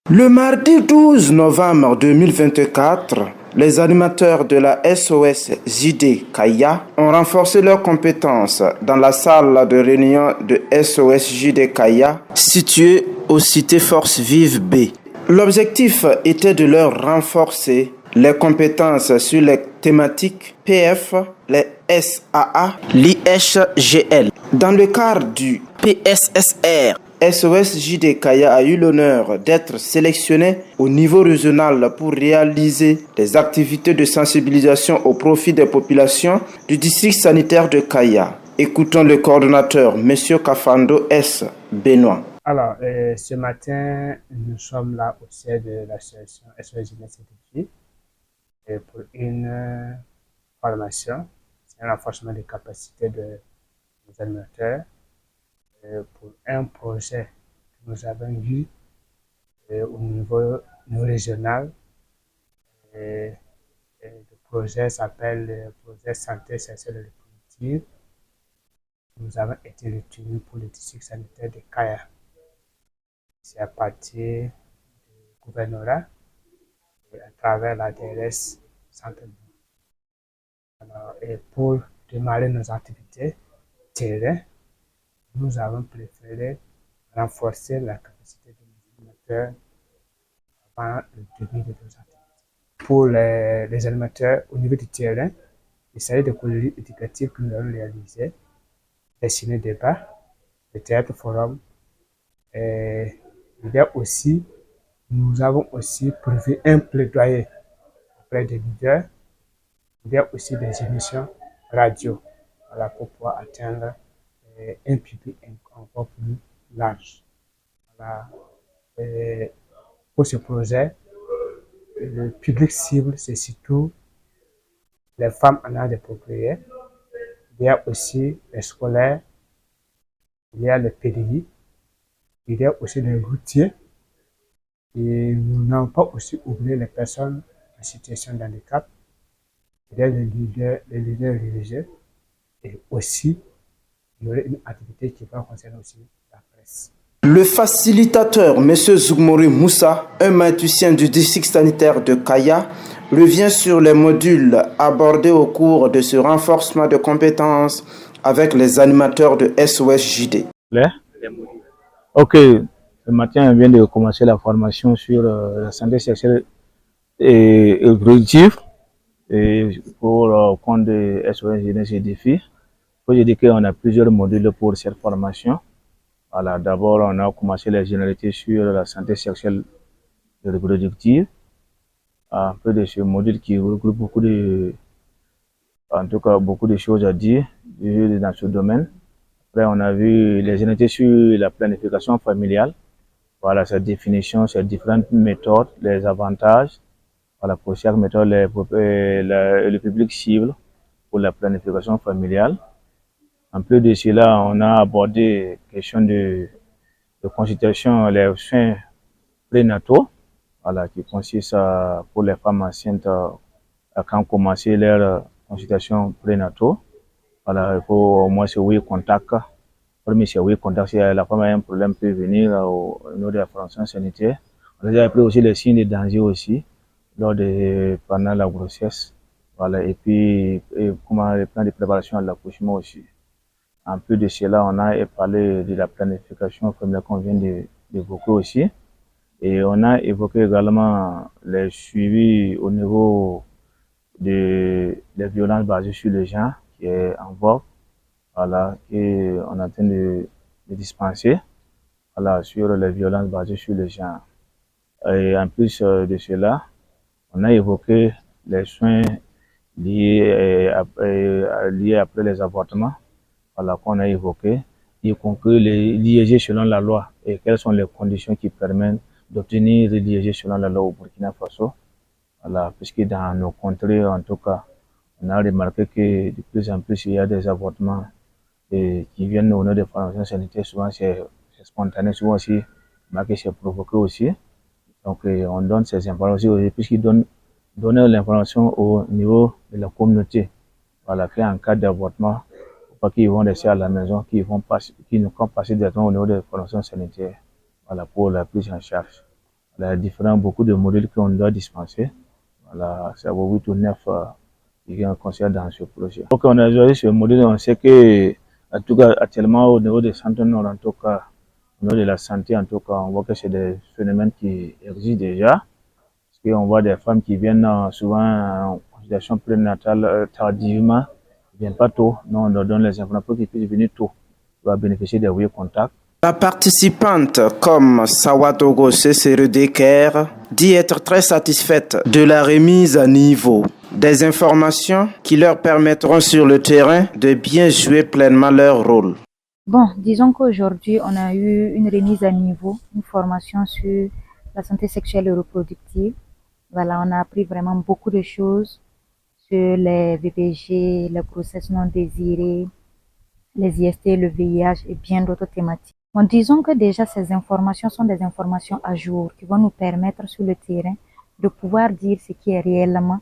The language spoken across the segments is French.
Le mardi 12 novembre 2024, les animateurs de la SOS JD Kaya ont renforcé leurs compétences dans la salle de réunion de SOS JD Kaya située au Cité Force Vive B. L'objectif était de leur renforcer les compétences sur les thématiques PF, les SAA, l'IHGL. Dans le cadre du PSSR, SOS JD Kaya a eu l'honneur d'être sélectionné au niveau régional pour réaliser des activités de sensibilisation au profit des populations du district sanitaire de Kaya. Écoutons le coordonnateur, M. Kafando S. Benoît. Alors, ce matin, nous sommes là au siège de l'association SOS Jeunesse et Défi pour une formation, c'est un renforcement des capacités des animateurs pour un projet que nous avons eu au niveau régional. Le projet s'appelle le projet santé sexuelle et reproductive. Nous avons été retenus pour le district sanitaire de Kaya. C'est à partir du gouvernorat et à travers la DRS Centre-Ville. Et pour démarrer nos activités terrain, nous avons préféré renforcer la capacité de nos animateurs avant le début de nos activités. Pour les animateurs au niveau du terrain, il s'agit de colonies éducatives que nous avons réalisées, des ciné-débats, des théâtres-forums. Nous avons aussi prévu un plaidoyer auprès des leaders. Il y a aussi des émissions radio pour pouvoir atteindre un public encore plus large. Pour ce projet, le public cible, c'est surtout les femmes en âge de procréer. Il y a aussi les scolaires, il y a les PDI, il y a aussi les routiers. Et nous n'avons pas aussi oublié les personnes en situation de handicap. Il y a les leaders religieux. Et aussi, il y aurait une activité qui va concerner aussi la presse. Le facilitateur, M. Zougmori Moussa, un maïticien du district sanitaire de Kaya, revient sur les modules abordés au cours de ce renforcement de compétences avec les animateurs de SOS-JD. Ok, ce matin, on vient de commencer la formation sur la santé sexuelle et reproductive pour le compte de SOS Jeunesse et Défi. Faut dire qu'on a plusieurs modules pour cette formation. Voilà, d'abord, on a commencé les généralités sur la santé sexuelle et reproductive. Un peu de ce module qui regroupe beaucoup de choses à dire dans ce domaine. Après, on a vu les généralités sur la planification familiale. Voilà, sa définition, ses différentes méthodes, les avantages. Voilà, pour chaque méthode, le public cible pour la planification familiale. En plus de cela, on a abordé la question de consultation, les soins prénataux, voilà, qui consiste pour les femmes enceintes quand commencer leur consultation prénataux. Voilà, il faut au moins se oui contact. Premier, c'est oui contact. Si la femme a un problème, peut venir au niveau de la formation sanitaire. On a appris aussi les signes de danger aussi pendant la grossesse. Voilà, et puis comment les plans de préparation à l'accouchement aussi. En plus de cela, on a parlé de la planification familiale qu'on vient d'évoquer aussi. Et on a évoqué également les suivis au niveau des violences basées sur le genre, qui est en vogue, voilà, et on est en train de dispenser, voilà, sur les violences basées sur le genre. Et en plus de cela, on a évoqué les soins liés après les avortements, voilà, qu'on a évoqué, y compris les l'IEG selon la loi et quelles sont les conditions qui permettent d'obtenir l'IEG selon la loi au Burkina Faso. Voilà, puisque dans nos contrées, en tout cas, on a remarqué que de plus en plus, il y a des avortements qui viennent au nom des formations sanitaires. Souvent, c'est spontané, souvent aussi, marqué, c'est provoqué aussi. Donc, on donne ces informations aussi, puisqu'ils donnent l'information au niveau de la communauté. Voilà, qu'en cas d'avortement, pas qu'ils vont rester à la maison, qui ne vont passer directement au niveau des formations sanitaires, voilà, pour la prise en charge. Il y a beaucoup de modules qu'on doit dispenser. Voilà, c'est à 8 ou 9 qui viennent conseiller dans ce projet. Donc on a joué ce module, on sait que, en tout cas, actuellement, au niveau des centres nord, en tout cas, au niveau de la santé, en tout cas, on voit que c'est des phénomènes qui existent déjà. Parce qu'on voit des femmes qui viennent souvent en consultation prénatale tardivement, ils ne viennent pas tôt. Nous, on leur donne les informations pour qu'ils puissent venir tôt. Ils doivent bénéficier des web contacts. La participante, comme Sawatogo Seserudeker, dit être très satisfaite de la remise à niveau des informations qui leur permettront sur le terrain de bien jouer pleinement leur rôle. Bon, disons qu'aujourd'hui, on a eu une remise à niveau, une formation sur la santé sexuelle et reproductive. Voilà, on a appris vraiment beaucoup de choses sur les VPG, les grossesses non désirées, les IST, le VIH et bien d'autres thématiques. Bon, disons que déjà ces informations sont des informations à jour qui vont nous permettre sur le terrain de pouvoir dire ce qui est réellement,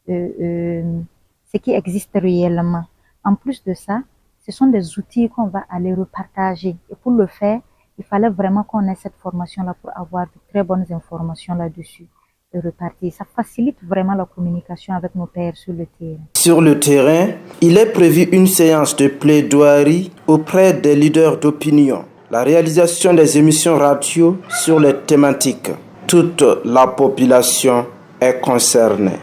ce qui existe réellement. En plus de ça, ce sont des outils qu'on va aller repartager. Et pour le faire, il fallait vraiment qu'on ait cette formation-là pour avoir de très bonnes informations là-dessus et repartir. Ça facilite vraiment la communication avec nos pairs sur le terrain. Sur le terrain, il est prévu une séance de plaidoirie auprès des leaders d'opinion, la réalisation des émissions radio sur les thématiques. Toute la population est concernée.